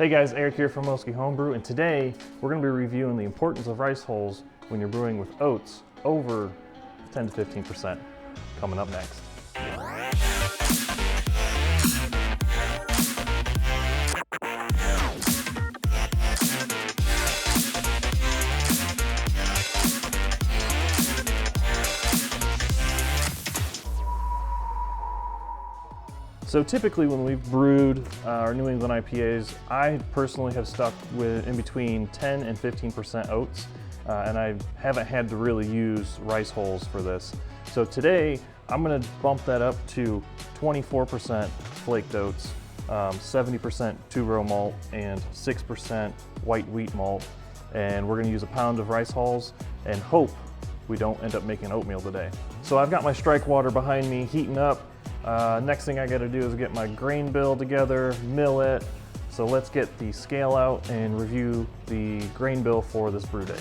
Hey guys, Eric here from Moski Homebrew, and today we're going to be reviewing the importance of rice hulls when you're brewing with oats over 10 to 15%. Coming up next. So typically when we've brewed our New England IPAs, I personally have stuck with in between 10 and 15% oats, and I haven't had to really use rice hulls for this. So today I'm going to bump that up to 24% flaked oats, 70% two-row malt, and 6% white wheat malt. And we're going to use a pound of rice hulls and hope we don't end up making oatmeal today. So I've got my strike water behind me heating up. Next thing I got to do is get my grain bill together, mill it. So let's get the scale out and review the grain bill for this brew day.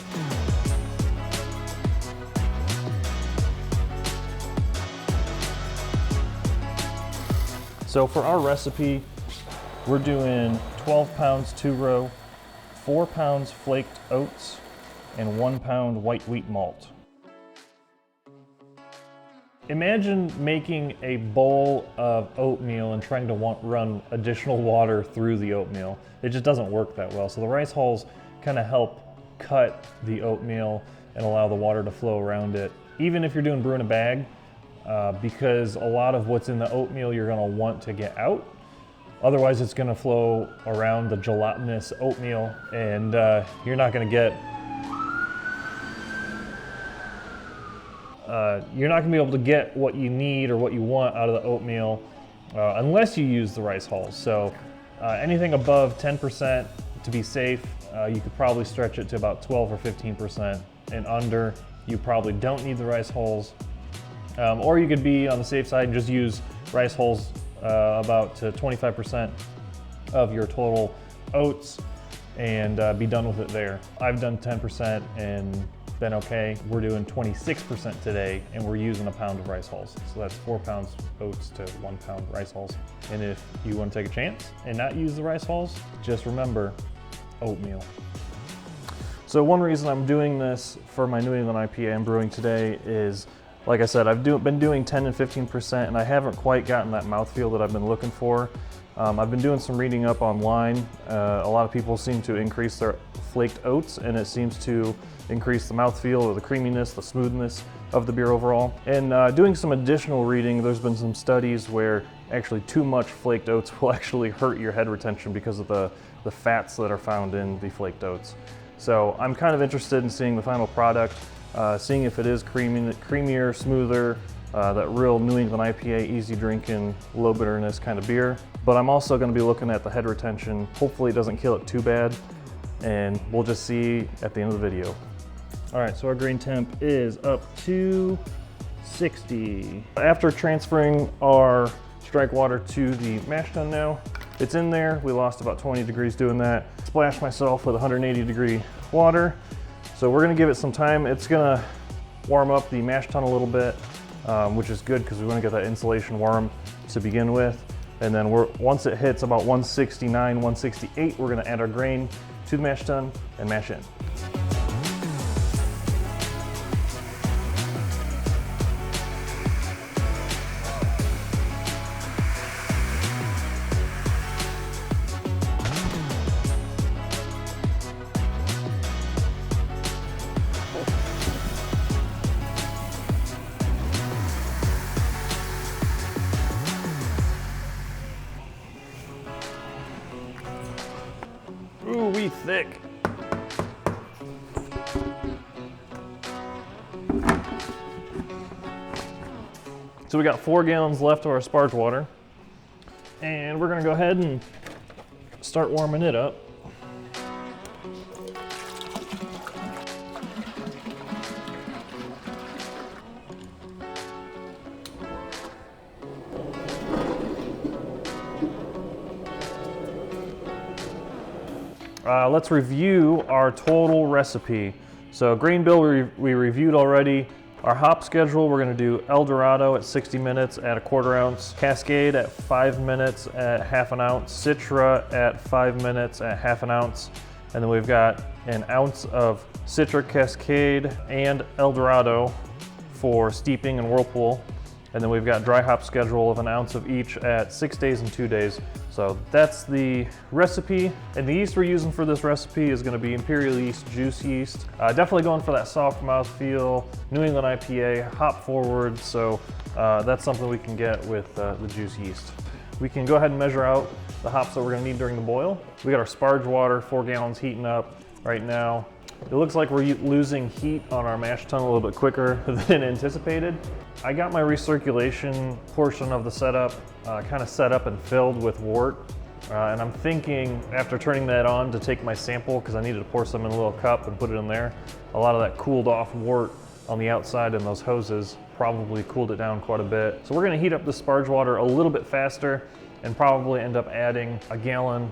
So for our recipe, we're doing 12 pounds two-row, 4 pounds flaked oats, and 1 pound white wheat malt. Imagine making a bowl of oatmeal and trying to run additional water through the oatmeal. It just doesn't work that well. So the rice hulls kind of help cut the oatmeal and allow the water to flow around it. Even if you're doing brew in a bag, because a lot of what's in the oatmeal you're gonna want to get out. Otherwise it's gonna flow around the gelatinous oatmeal and you're not gonna get be able to get what you need or what you want out of the oatmeal unless you use the rice hulls. So anything above 10% to be safe, you could probably stretch it to about 12 or 15%, and under, you probably don't need the rice hulls. Or you could be on the safe side and just use rice hulls about to 25% of your total oats and be done with it there. I've done 10% and been okay. We're doing 26% today, and we're using a pound of rice hulls. So that's 4 pounds oats to 1 pound rice hulls. And if you want to take a chance and not use the rice hulls, just remember oatmeal. So one reason I'm doing this for my New England IPA I'm brewing today is, like I said, I've been doing 10 and 15%, and I haven't quite gotten that mouthfeel that I've been looking for. I've been doing some reading up online. A lot of people seem to increase their flaked oats, and it seems to increase the mouthfeel or the creaminess, the smoothness of the beer overall. And doing some additional reading, there's been some studies where actually too much flaked oats will actually hurt your head retention because of the fats that are found in the flaked oats. So I'm kind of interested in seeing the final product, seeing if it is creamier, smoother, that real New England IPA, easy drinking, low bitterness kind of beer. But I'm also going to be looking at the head retention. Hopefully it doesn't kill it too bad, and we'll just see at the end of the video. All right, so our grain temp is up to 60. After transferring our strike water to the mash tun now, it's in there. We lost about 20 degrees doing that. Splashed myself with 180 degree water. So we're gonna give it some time. It's gonna warm up the mash tun a little bit, which is good because we wanna get that insulation warm to begin with. And then once it hits about 169, 168, we're gonna add our grain to the mash tun and mash in. Ooh, wee thick. So we got 4 gallons left of our sparge water, and we're gonna go ahead and start warming it up. Let's review our total recipe. So grain bill we reviewed already. Our hop schedule, we're gonna do El Dorado at 60 minutes at a 1/4 ounce, Cascade at 5 minutes at 1/2 ounce, Citra at 5 minutes at 1/2 ounce, and then we've got an ounce of Citra, Cascade, and El Dorado for steeping and whirlpool. And then we've got dry hop schedule of an ounce of each at 6 days and 2 days. So that's the recipe. And the yeast we're using for this recipe is gonna be Imperial Yeast, juice yeast. Definitely going for that soft mouthfeel, New England IPA, hop forward. So that's something we can get with the juice yeast. We can go ahead and measure out the hops that we're gonna need during the boil. We got our sparge water, 4 gallons heating up right now. It looks like we're losing heat on our mash tun a little bit quicker than anticipated. I got my recirculation portion of the setup kind of set up and filled with wort. And I'm thinking after turning that on to take my sample, because I needed to pour some in a little cup and put it in there. A lot of that cooled off wort on the outside in those hoses probably cooled it down quite a bit. So we're gonna heat up the sparge water a little bit faster and probably end up adding a gallon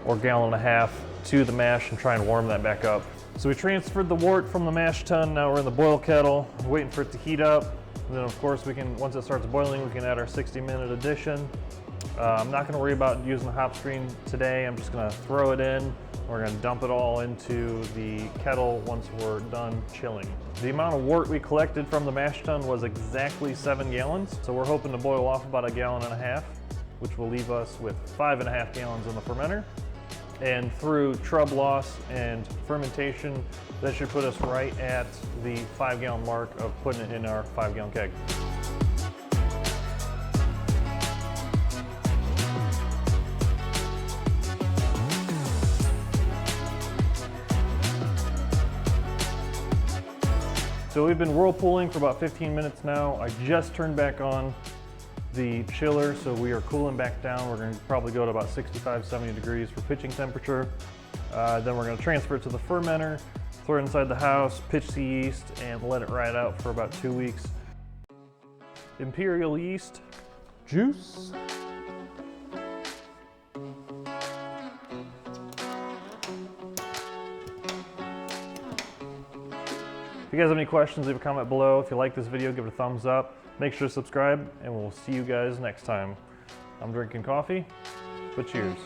or gallon and a half to the mash and try and warm that back up. So we transferred the wort from the mash tun. Now we're in the boil kettle, waiting for it to heat up. And then of course we can, once it starts boiling, we can add our 60-minute addition. I'm not gonna worry about using the hop screen today. I'm just gonna throw it in. We're gonna dump it all into the kettle once we're done chilling. The amount of wort we collected from the mash tun was exactly 7 gallons. So we're hoping to boil off about 1.5 gallons, which will leave us with 5.5 gallons in the fermenter. And through trub loss and fermentation, that should put us right at the 5-gallon mark of putting it in our 5-gallon keg. So we've been whirlpooling for about 15 minutes now. I just turned back on the chiller, so we are cooling back down. We're going to probably go to about 65, 70 degrees for pitching temperature. Then we're going to transfer it to the fermenter, throw it inside the house, pitch the yeast, and let it ride out for about 2 weeks. Imperial yeast, juice. If you guys have any questions, leave a comment below. If you like this video, give it a thumbs up. Make sure to subscribe, and we'll see you guys next time. I'm drinking coffee, but cheers.